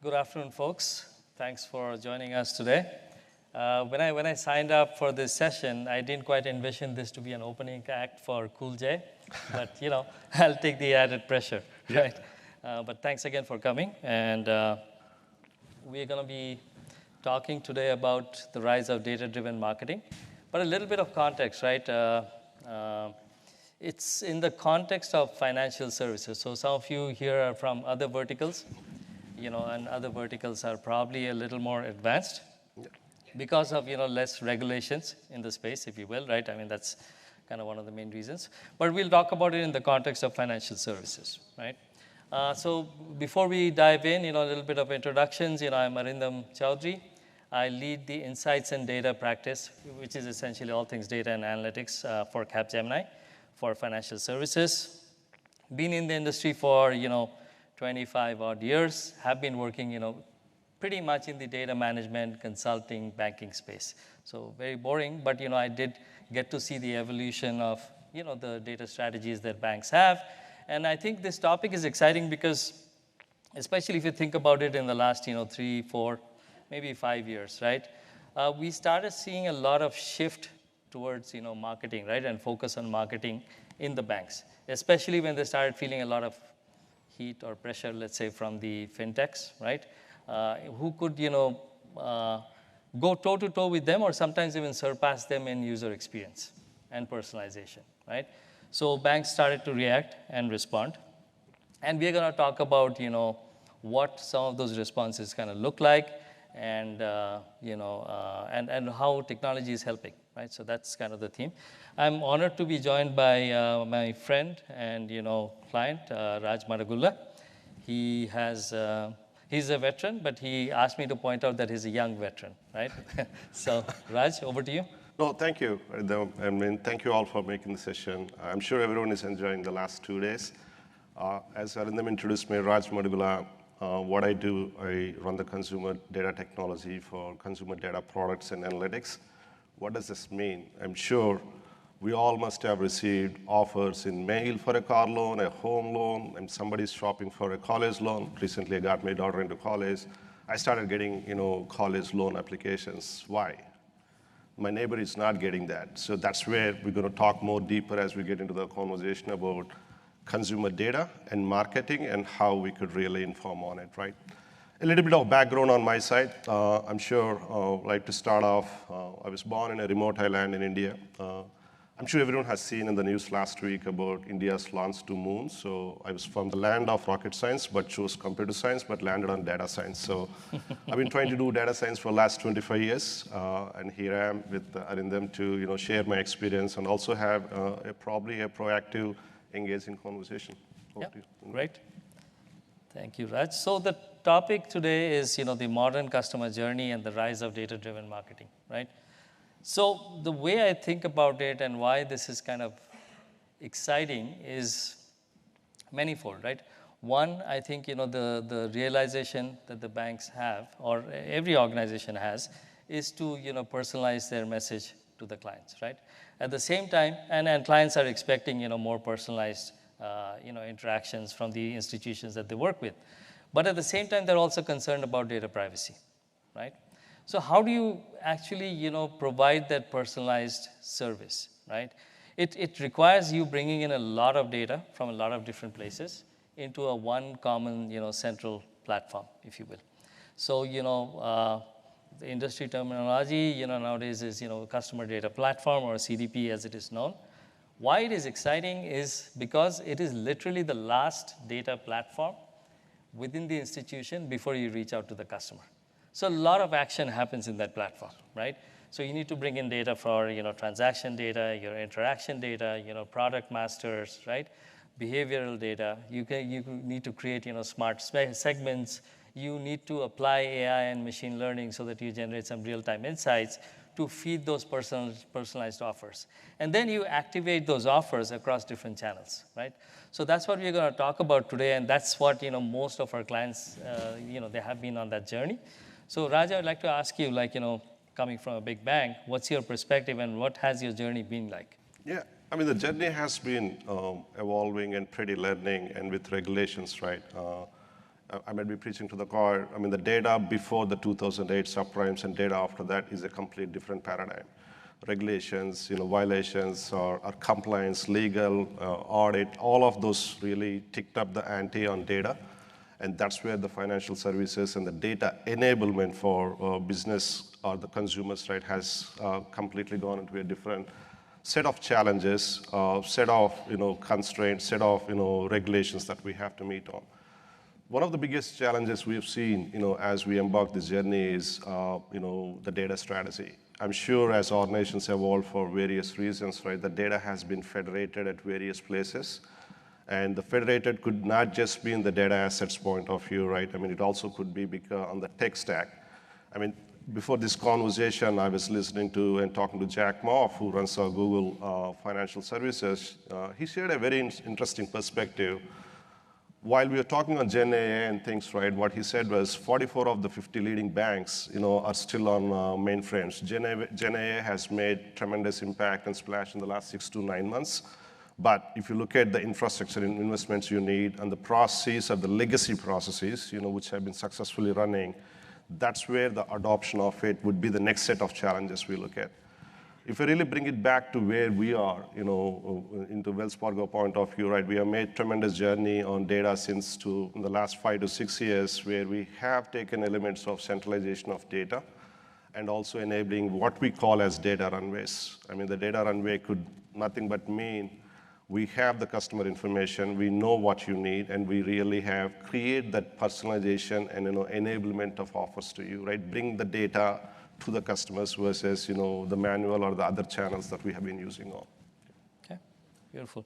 Good afternoon, folks. Thanks for joining us today. When I signed up for this session, I didn't quite envision this to be an opening act for Cool J, but I'll take the added pressure, right? But thanks again for coming, and we're going to be talking today about the rise of data-driven marketing. But a little bit of context, right? It's in the context of financial services. So some of you here are from other verticals, and other verticals are probably a little more advanced because of less regulations in the space, if you will, right? I mean, that's kind of one of the main reasons. But we'll talk about it in the context of financial services, right? So before we dive in, a little bit of introductions. I'm Arindam Choudhury. I lead the insights and data practice, which is essentially all things data and analytics for Capgemini for financial services. Been in the industry for 25 odd years. Have been working pretty much in the data management, consulting, banking space. So very boring, but I did get to see the evolution of the data strategies that banks have. And I think this topic is exciting because, especially if you think about it in the last 3, 4, maybe 5 years, right? We started seeing a lot of shift towards marketing, right, and focus on marketing in the banks, especially when they started feeling a lot of heat or pressure, let's say, from the fintechs, right, who could go toe-to-toe with them or sometimes even surpass them in user experience and personalization, right? So banks started to react and respond. And we're going to talk about what some of those responses kind of look like and and how technology is helping, right? So that's kind of the theme. I'm honored to be joined by my friend and client, Raj Madugula. He's a veteran, but he asked me to point out that he's a young veteran, right? So Raj, over to you. No, thank you. I mean, thank you all for making the session. I'm sure everyone is enjoying the last 2 days. As Arindam introduced me, Raj Madugula, what I do, I run the consumer data technology for consumer data products and analytics. What does this mean? I'm sure we all must have received offers in mail for a car loan, a home loan, and somebody's shopping for a college loan. Recently, I got my daughter into college. I started getting, college loan applications. Why? My neighbor is not getting that. So that's where we're going to talk more deeper as we get into the conversation about consumer data and marketing and how we could really inform on it, right? A little bit of background on my side. I'm sure I'd like to start off. I was born in a remote island in India. I'm sure everyone has seen in the news last week about India's launch to moon. So I was from the land of rocket science, but chose computer science, but landed on data science. So I've been trying to do data science for the last 25 years. And here I am with Arindam to share my experience and also have probably a proactive, engaging conversation. Yeah, great. Thank you, Raj. So the topic today is the modern customer journey and the rise of data-driven marketing, right? So the way I think about it and why this is kind of exciting is manifold, right? One, I think the realization that the banks have, or every organization has, is to personalize their message to the clients, right? At the same time, and clients are expecting more personalized interactions from the institutions that they work with. But at the same time, they're also concerned about data privacy, right? So how do you actually, provide that personalized service, right? It requires you bringing in a lot of data from a lot of different places into a one common, central platform, if you will. So, the industry terminology, nowadays is, customer data platform or CDP as it is known. Why it is exciting is because it is literally the last data platform within the institution before you reach out to the customer. So a lot of action happens in that platform, right? So you need to bring in data for, transaction data, your interaction data, product masters, right? Behavioral data. You need to create, smart segments. You need to apply AI and machine learning so that you generate some real-time insights to feed those personalized offers. And then you activate those offers across different channels, right? So that's what we're going to talk about today, and that's what, most of our clients, they have been on that journey. So Raj, I'd like to ask you, coming from a big bank, what's your perspective and what has your journey been like? Yeah, I mean, the journey has been evolving and pretty learning and with regulations, right? I might be preaching to the choir. I mean, the data before the 2008 subprimes and data after that is a complete different paradigm. Regulations, violations, or compliance, legal, audit, all of those really ticked up the ante on data. And that's where the financial services and the data enablement for business or the consumers, right, has completely gone into a different set of challenges, set of constraints, set of regulations that we have to meet on. One of the biggest challenges we have seen, as we embark this journey is, the data strategy. I'm sure as organizations evolve for various reasons, right, the data has been federated at various places. And the federated could not just be in the data assets point of view, right? I mean, it also could be on the tech stack. I mean, before this conversation, I was listening to and talking to Jack Moff, who runs our Google Financial Services. He shared a very interesting perspective. While we were talking on Gen AI and things, right, what he said was 44 of the 50 leading banks, are still on mainframes. Gen AI has made tremendous impact and splash in the last 6 to 9 months. But if you look at the infrastructure and investments you need and the processes of the legacy processes, which have been successfully running, that's where the adoption of it would be the next set of challenges we look at. If we really bring it back to where we are, into Wells Fargo point of view, right, we have made tremendous journey on data since in the last 5 to 6 years, where we have taken elements of centralization of data and also enabling what we call as data runways. I mean, the data runway could nothing but mean we have the customer information, we know what you need, and we really have create that personalization and enablement of offers to you, right? Bring the data to the customers versus the manual or the other channels that we have been using on. Okay, beautiful.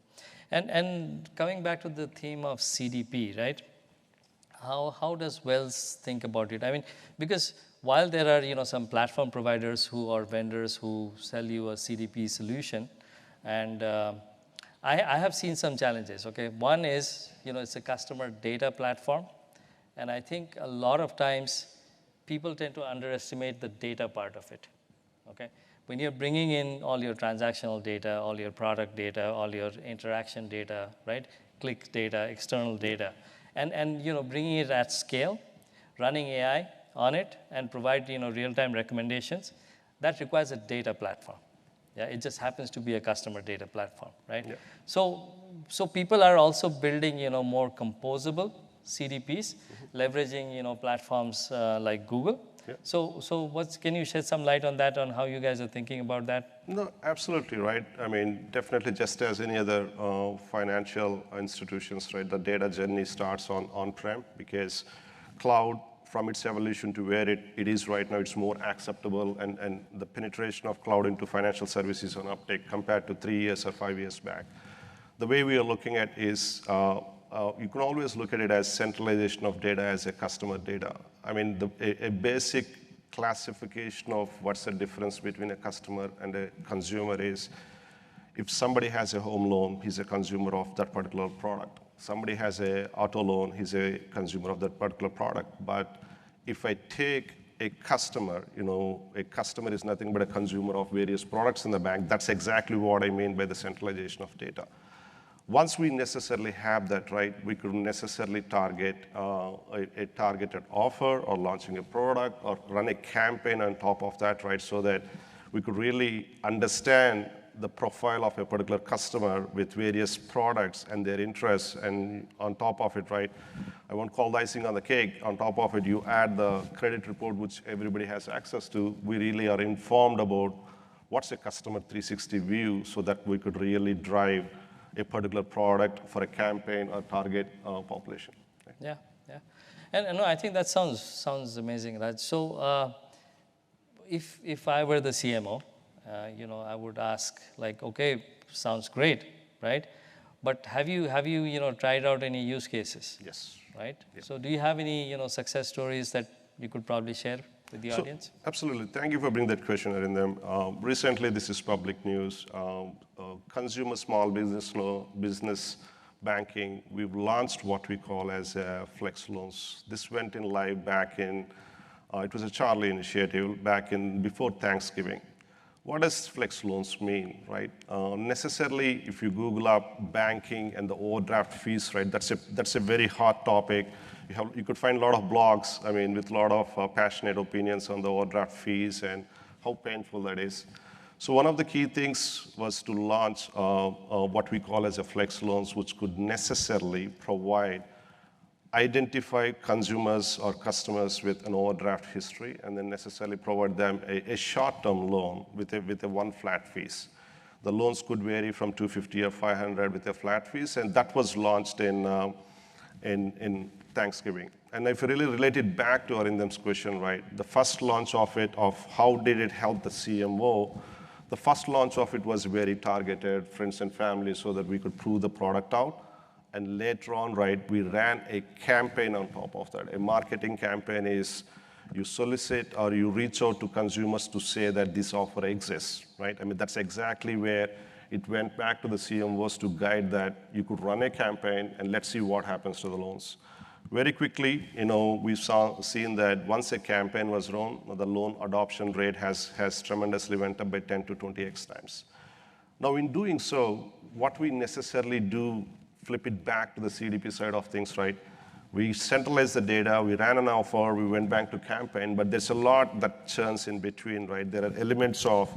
And coming back to the theme of CDP, right? How does Wells think about it? I mean, because while there are some platform providers who are vendors who sell you a CDP solution, and I have seen some challenges. Okay, one is it's a customer data platform, and I think a lot of times people tend to underestimate the data part of it, okay? When you're bringing in all your transactional data, all your product data, all your interaction data, right? Click data, external data, and bringing it at scale, running AI on it, and provide real-time recommendations, that requires a data platform. Yeah, it just happens to be a customer data platform, right? Yeah. So people are also building more composable CDPs, leveraging platforms like Google. Yeah. So can you shed some light on that, on how you guys are thinking about that? No, absolutely right. I mean, definitely just as any other financial institutions, right, the data journey starts on-prem because cloud, from its evolution to where it is right now, it's more acceptable, and the penetration of cloud into financial services on uptake compared to 3 years or 5 years back. The way we are looking at is, you can always look at it as centralization of data as a customer data. I mean, a basic classification of what's the difference between a customer and a consumer is, if somebody has a home loan, he's a consumer of that particular product. Somebody has an auto loan, he's a consumer of that particular product. But if I take a customer, a customer is nothing but a consumer of various products in the bank. That's exactly what I mean by the centralization of data. Once we necessarily have that, right, we could necessarily target a targeted offer or launching a product or run a campaign on top of that, right, so that we could really understand the profile of a particular customer with various products and their interests, and on top of it, right, I won't call the icing on the cake, on top of it, you add the credit report, which everybody has access to. We really are informed about what's a customer 360 view so that we could really drive a particular product for a campaign or target population. Right? Yeah. And no, I think that sounds amazing, Raj. So if I were the CMO, I would ask like, okay, sounds great, right? But have you tried out any use cases? Yes. Right? Yes. So do you have any success stories that you could probably share with the audience? Absolutely. Thank you for bringing that question, Arindam. Recently, this is public news. Consumer small business banking, we've launched what we call as Flex Loans. This went in live back in, it was a Charlie initiative back in before Thanksgiving. What does Flex Loans mean, right? Necessarily, if you Google up banking and the overdraft fees, right, that's a very hot topic. You could find a lot of blogs, I mean, with a lot of passionate opinions on the overdraft fees and how painful that is. So one of the key things was to launch what we call as a flex loans, which could necessarily identify consumers or customers with an overdraft history, and then necessarily provide them a short-term loan with a one flat fees. The loans could vary from 250 or 500 with a flat fees, and that was launched in Thanksgiving. And if you really relate it back to Arindam's question, right, the first launch of it, of how did it help the CMO, the first launch of it was very targeted, friends and family, so that we could prove the product out. And later on, right, we ran a campaign on top of that. A marketing campaign is you solicit or you reach out to consumers to say that this offer exists, right? I mean, that's exactly where it went back to the CMOs to guide that you could run a campaign and let's see what happens to the loans. Very quickly, we've seen that once a campaign was run, the loan adoption rate has tremendously went up by 10 to 20x times. Now, in doing so, what we necessarily do, flip it back to the CDP side of things, right? We centralized the data, we ran an offer, we went back to campaign, but there's a lot that churns in between, right? There are elements of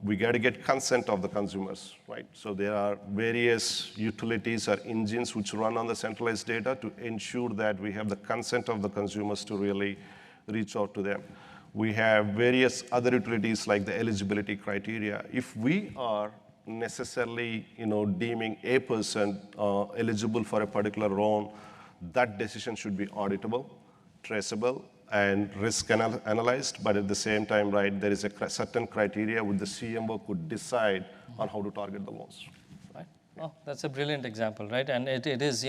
we got to get consent of the consumers, right? So there are various utilities or engines which run on the centralized data to ensure that we have the consent of the consumers to really reach out to them. We have various other utilities like the eligibility criteria. If we are necessarily, deeming a person eligible for a particular loan, that decision should be auditable, traceable, and risk analyzed, but at the same time, right, there is a certain criteria which the CMO could decide on how to target the loans. Right. Oh, that's a brilliant example, right? And it is,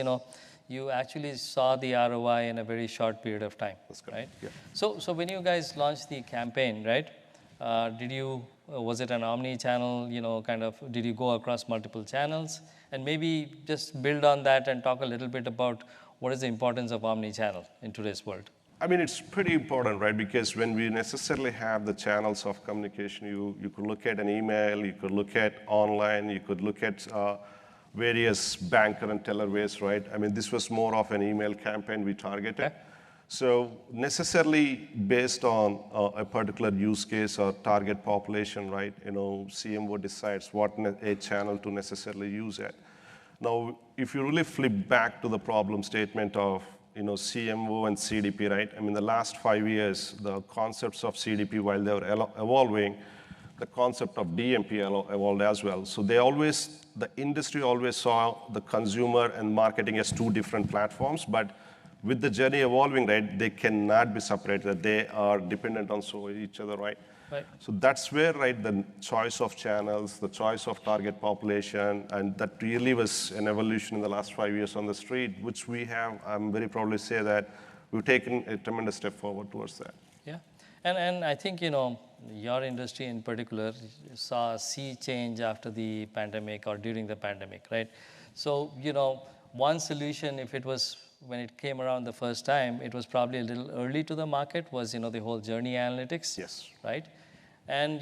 you actually saw the ROI in a very short period of time. That's correct. Right? Yeah. So when you guys launched the campaign, right, was it an omni-channel, did you go across multiple channels? And maybe just build on that and talk a little bit about what is the importance of omni-channel in today's world. I mean, it's pretty important, right? Because when we necessarily have the channels of communication, you could look at an email, you could look at online, you could look at various banker and teller ways, right? I mean, this was more of an email campaign we targeted. Okay. So necessarily based on a particular use case or target population, right? CMO decides what a channel to necessarily use it. Now, if you really flip back to the problem statement of CMO and CDP, right? I mean, the last 5 years, the concepts of CDP, while they were evolving, the concept of DMP evolved as well. So the industry always saw the consumer and marketing as two different platforms, but with the journey evolving, right, they cannot be separated. They are dependent on each other, right? Right. So that's where, right, the choice of channels, the choice of target population, and that really was an evolution in the last 5 years on the street, which we have, I'm very proud to say that we've taken a tremendous step forward towards that. Yeah, and I think, your industry in particular saw a sea change after the pandemic or during the pandemic, right? So, one solution, when it came around the first time, it was probably a little early to the market, was, the whole journey analytics. Yes. Right? And,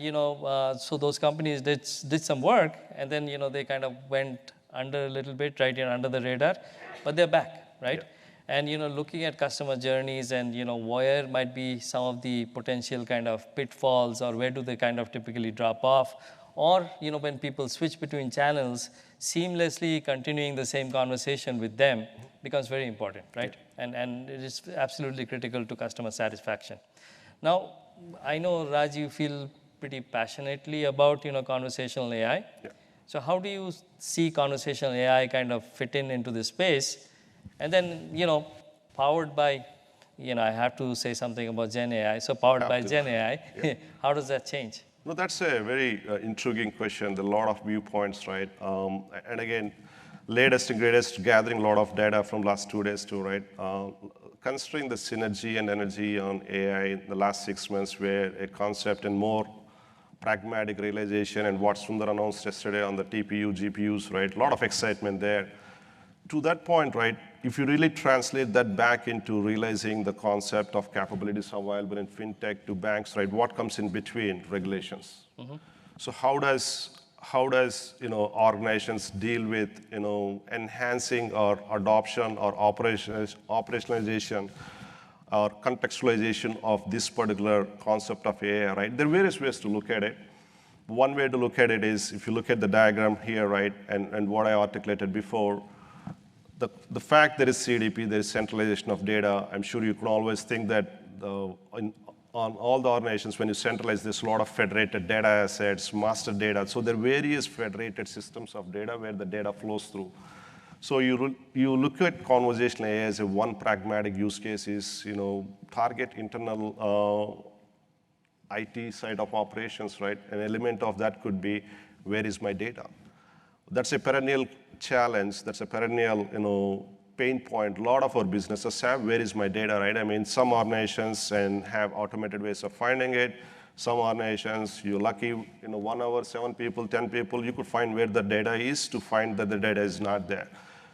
so those companies did some work, and then, they kind of went under a little bit, right, under the radar, but they're back, right? Yeah. And, looking at customer journeys and, where might be some of the potential kind of pitfalls, or where do they kind of typically drop off, or, when people switch between channels, seamlessly continuing the same conversation with them becomes very important, right? Yeah. And it is absolutely critical to customer satisfaction. Now, I know, Raj, you feel pretty passionately about, conversational AI. Yeah. So how do you see conversational AI kind of fit into this space? And then, powered by, I have to say something about Gen AI. So powered by Gen AI, yeah. How does that change? No, that's a very intriguing question. There are a lot of viewpoints, right? And again, latest and greatest, gathering a lot of data from last 2 days too, right? Considering the synergy and energy on AI in the last 6 months, where a concept and more pragmatic realization, and what Sundar announced yesterday on the TPU, GPUs, right? A lot of excitement there. To that point, right, if you really translate that back into realizing the concept of capabilities available in fintech to banks, right, what comes in between regulations? Mm-hmm. So how how does organizations deal with enhancing or adoption or operationalization or contextualization of this particular concept of AI, right? There are various ways to look at it. One way to look at it is if you look at the diagram here, right, and what I articulated before, the fact there is CDP, there is centralization of data. I'm sure you can always think that on all the organizations, when you centralize, there's a lot of federated data assets, master data. So there are various federated systems of data where the data flows through. So you look at conversational AI as one pragmatic use case is, target internal IT side of operations, right? An element of that could be, where is my data? That's a perennial challenge. That's a perennial, pain point. A lot of our businesses have, where is my data, right? I mean, some organizations have automated ways of finding it. Some organizations, you're lucky, 1 hour, 7 people, 10 people, you could find where the data is to find that the data is not there.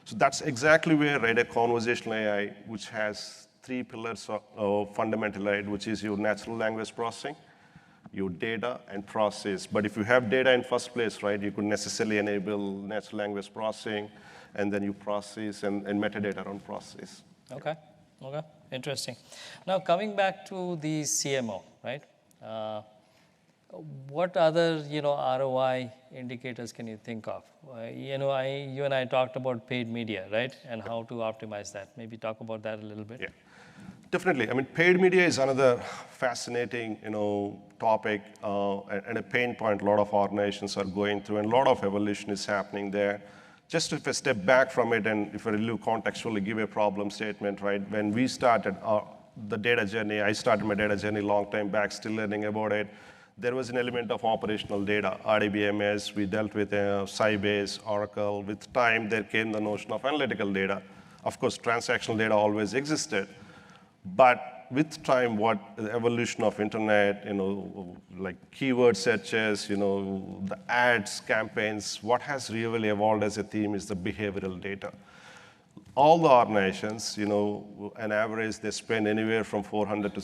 So that's exactly where, right, a conversational AI, which has 3 pillars of fundamental, right, which is your natural language processing, your data, and process. But if you have data in first place, right, you could necessarily enable natural language processing, and then you process and metadata on process. Okay, interesting. Now coming back to the CMO, right? What other ROI indicators can you think of? You and I talked about paid media, right, and how to optimize that. Maybe talk about that a little bit. Yeah, definitely. I mean, paid media is another fascinating topic and a pain point a lot of organizations are going through, and a lot of evolution is happening there. Just if I step back from it and if I really contextually give a problem statement, right? When we started the data journey, I started my data journey a long time back, still learning about it. There was an element of operational data, RDBMS. We dealt with Sybase, Oracle. With time, there came the notion of analytical data. Of course, transactional data always existed. But with time, what the evolution of internet, like keyword searches, the ads, campaigns, what has really evolved as a theme is the behavioral data. All the organizations, an average, they spend anywhere from 400 to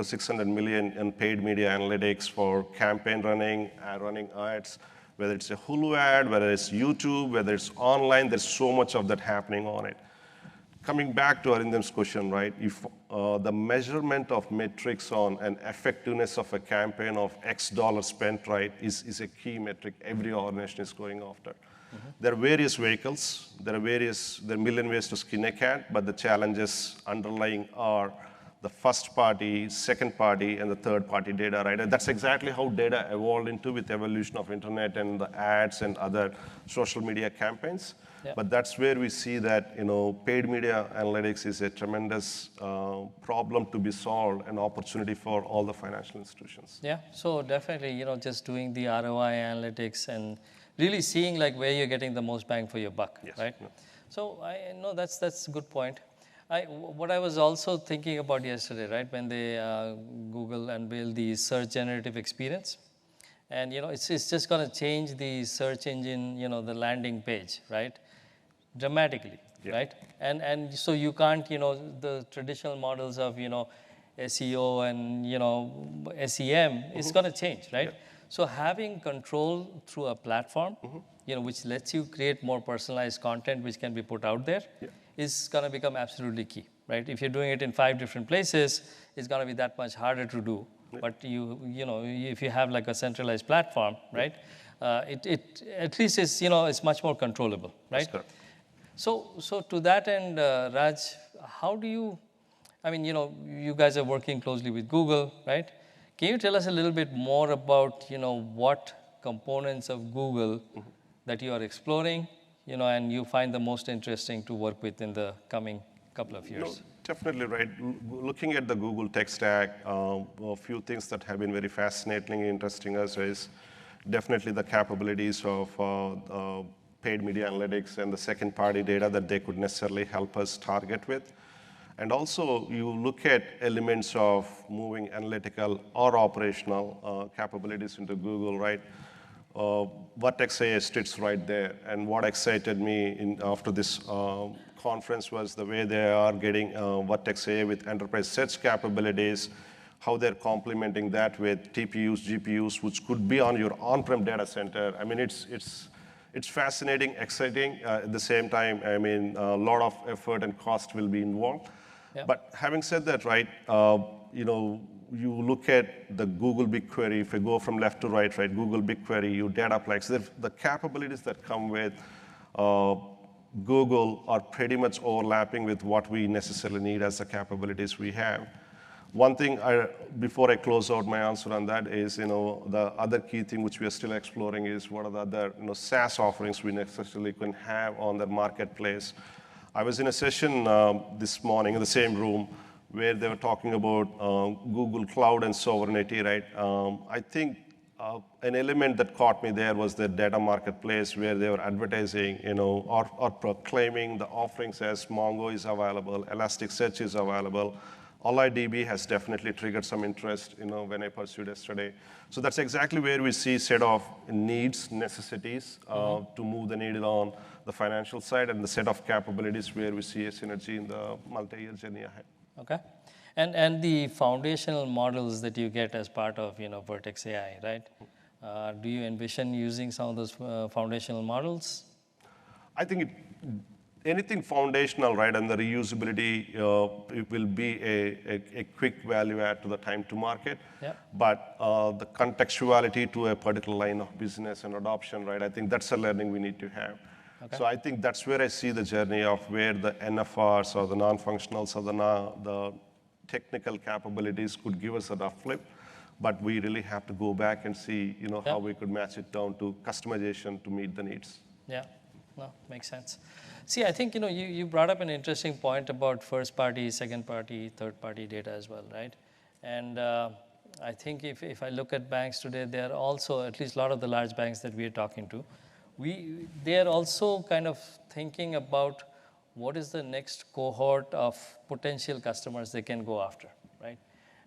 600 million in paid media analytics for campaign running ads, whether it's a Hulu ad, whether it's YouTube, whether it's online, there's so much of that happening on it. Coming back to Arindam's question, right? If the measurement of metrics on an effectiveness of a campaign of X dollars spent, right, is a key metric every organization is going after. Mm-hmm. There are various vehicles. There are a million ways to skin a cat, but the challenges underlying are the first party, second party, and the third party data, right? And that's exactly how data evolved into with the evolution of internet and the ads and other social media campaigns. Yep. But that's where we see that paid media analytics is a tremendous problem to be solved, an opportunity for all the financial institutions. Yeah, so definitely, just doing the ROI analytics and really seeing like where you're getting the most bang for your buck, yes, right? Yeah. So I know that's a good point. What I was also thinking about yesterday, right, when they Google unveiled the search generative experience, and it's just going to change the search engine, the landing page, right? Dramatically, yeah, right? And so you can't, the traditional models of, SEO and, SEM, mm-hmm, is going to change, right? Yeah. So having control through a platform, mm-hmm, which lets you create more personalized content which can be put out there, yeah, is going to become absolutely key, right? If you're doing it in 5 different places, it's going to be that much harder to do. Yeah. But if you have like a centralized platform, right, it at least is, it's much more controllable, right? That's correct. So to that end, Raj, how do you, you guys are working closely with Google, right? Can you tell us a little bit more about, what components of Google, mm-hmm, that you are exploring, and you find the most interesting to work with in the coming couple of years? No, definitely, right. Looking at the Google tech stack, a few things that have been very fascinating and interesting us is definitely the capabilities of paid media analytics and the second-party data that they could necessarily help us target with. And also, you look at elements of moving analytical or operational capabilities into Google, right? Vertex AI sits right there. And what excited me after this conference was the way they are getting Vertex AI with enterprise search capabilities, how they're complementing that with TPUs, GPUs, which could be on your on-prem data center. I mean, it's fascinating, exciting. At the same time, I mean, a lot of effort and cost will be involved. Yep. But having said that, right, you look at the Google BigQuery, if you go from left to right, Google BigQuery, your Dataplex, the capabilities that come with Google are pretty much overlapping with what we necessarily need as the capabilities we have. One thing, before I close out my answer on that is, the other key thing which we are still exploring is what are the other SaaS offerings we necessarily can have on the marketplace. I was in a session this morning in the same room where they were talking about Google Cloud and sovereignty, right? I think an element that caught me there was the data marketplace where they were advertising, or proclaiming the offerings as Mongo is available, Elasticsearch is available. AllyDB has definitely triggered some interest, when I pursued yesterday. So that's exactly where we see set of needs, necessities to move the needle on the financial side, and the set of capabilities where we see a synergy in the multi-year journey ahead. Okay. And the foundational models that you get as part of Vertex AI, right? Do you envision using some of those foundational models? I think anything foundational, right, and the reusability, it will be a quick value add to the time to market. Yeah. But the contextuality to a particular line of business and adoption, right, I think that's a learning we need to have. Okay. So I think that's where I see the journey of where the NFRs or the non-functionals or the technical capabilities could give us a flip, but we really have to go back and see, how we could match it down to customization to meet the needs. Yeah, no, makes sense. See, I think, you brought up an interesting point about first party, second party, third party data as well, right? And I think if I look at banks today, they are also, at least a lot of the large banks that we are talking to, they are also kind of thinking about what is the next cohort of potential customers they can go after, right?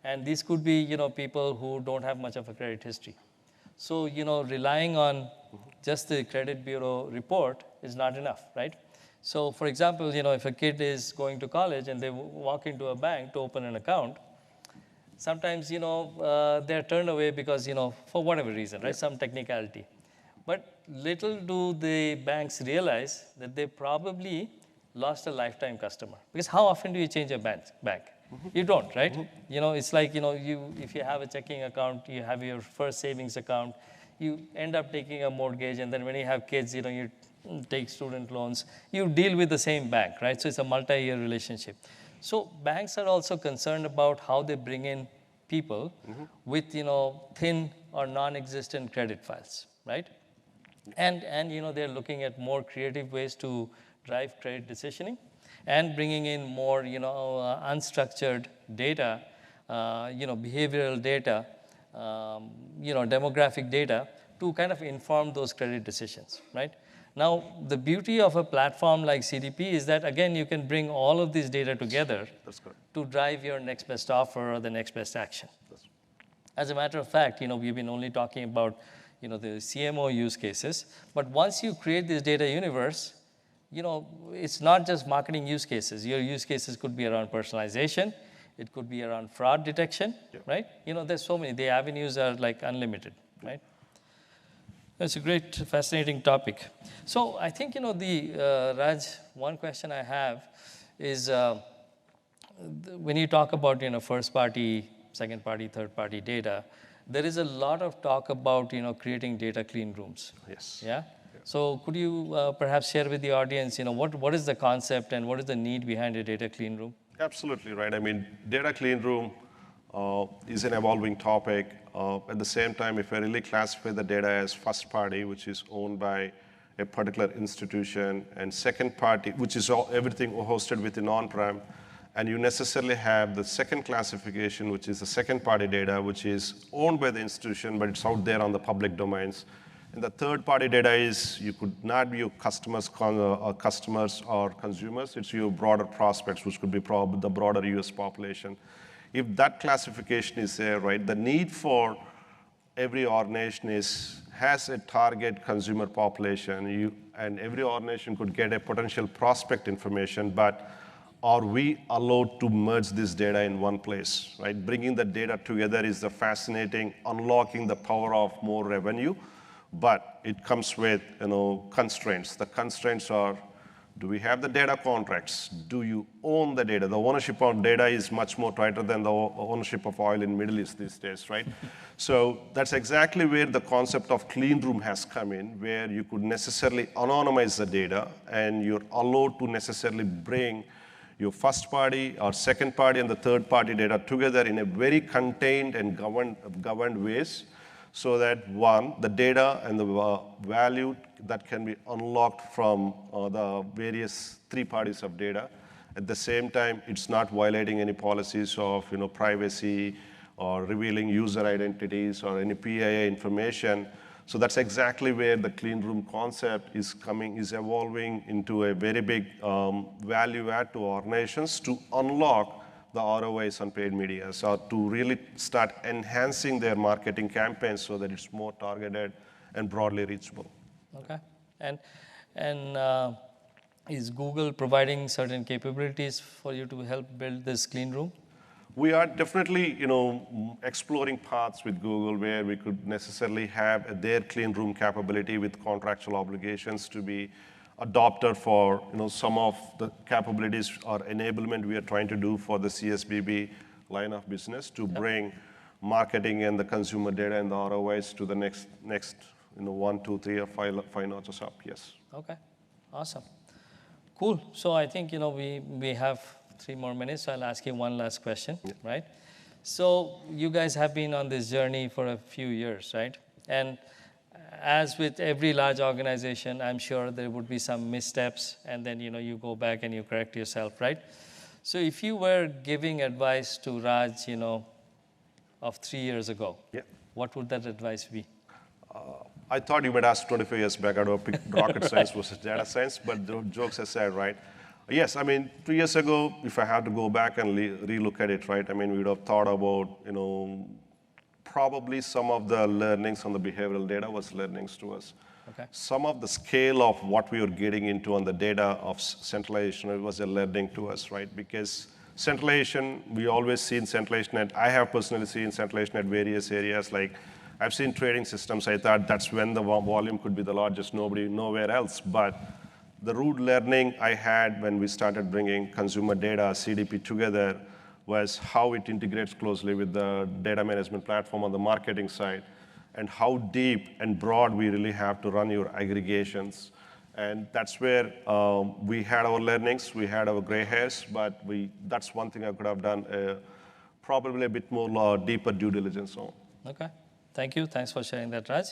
And these could be, people who don't have much of a credit history. So, relying on just the credit bureau report is not enough, right? So, for example, if a kid is going to college and they walk into a bank to open an account, sometimes, they're turned away because, for whatever reason, right? Some technicality. But little do the banks realize that they probably lost a lifetime customer. Because how often do you change a bank? You don't, right? It's like, if you have a checking account, you have your first savings account, you end up taking a mortgage, and then when you have kids, you take student loans, you deal with the same bank, right? So it's a multi-year relationship. So banks are also concerned about how they bring in people with, thin or non-existent credit files, right? And they're looking at more creative ways to drive credit decisioning and bringing in more, unstructured data, behavioral data, demographic data to kind of inform those credit decisions, right? Now, the beauty of a platform like CDP is that, again, you can bring all of this data together. That's correct. To drive your next best offer or the next best action. As a matter of fact, we've been only talking about the CMO use cases. But once you create this data universe, it's not just marketing use cases. Your use cases could be around personalization. It could be around fraud detection, right? There's so many. The avenues are like unlimited, right? That's a great, fascinating topic. So I think, Raj, one question I have is when you talk about, first party, second party, third party data, there is a lot of talk about, creating data clean rooms. Yes. Yeah? So could you perhaps share with the audience, what is the concept and what is the need behind a data clean room? Absolutely right. I mean, data clean room is an evolving topic. At the same time, if I really classify the data as first party, which is owned by a particular institution, and second party, which is everything hosted within on-prem, and you necessarily have the second classification, which is the second party data, which is owned by the institution, but it's out there on the public domains. And the third party data is, you could not be your customers or consumers, it's your broader prospects, which could be probably the broader US population. If that classification is there, right, the need for every organization has a target consumer population, and every organization could get a potential prospect information, but are we allowed to merge this data in one place, right? Bringing the data together is the fascinating, unlocking the power of more revenue, but it comes with, constraints. The constraints are, do we have the data contracts? Do you own the data? The ownership of data is much more tighter than the ownership of oil in Middle East these days, right? So that's exactly where the concept of clean room has come in, where you could necessarily anonymize the data, and you're allowed to necessarily bring your first party or second party and the third party data together in a very contained and governed ways, so that one, the data and the value that can be unlocked from the various three parties of data. At the same time, it's not violating any policies of privacy or revealing user identities or any PII information. So that's exactly where the clean room concept is evolving into a very big value add to organizations to unlock the ROIs on paid media, so to really start enhancing their marketing campaigns so that it's more targeted and broadly reachable. Okay, and is Google providing certain capabilities for you to help build this clean room? We are definitely, exploring paths with Google where we could necessarily have their clean room capability with contractual obligations to be adopted for, some of the capabilities or enablement we are trying to do for the CSBB line of business to bring marketing and the consumer data and the ROIs to the next, 1, 2, 3, or 5 notches up. Yes. Okay, awesome, cool. So I think we have 3 more minutes. So I'll ask you one last question, right? So you guys have been on this journey for a few years, right? And as with every large organization, I'm sure there would be some missteps, and then you go back and you correct yourself, right? So if you were giving advice to Raj, of 3 years ago, what would that advice be? I thought you might ask 25 years back, I would have picked rocket science versus data science, but the jokes aside, right? Yes, 2 years ago, if I had to go back and relook at it, right? We would have thought about, probably some of the learnings on the behavioral data was learnings to us. Okay. Some of the scale of what we were getting into on the data of centralization, it was a learning to us, right? Because centralization, we always seen centralization, and I have personally seen centralization at various areas. Like I've seen trading systems, I thought that's when the volume could be the largest, nowhere else. But the root learning I had when we started bringing consumer data, CDP together, was how it integrates closely with the data management platform on the marketing side, and how deep and broad we really have to run your aggregations. And that's where we had our learnings, we had our gray hairs, but that's one thing I could have done probably a bit more deeper due diligence on. Okay, thank you. Thanks for sharing that, Raj.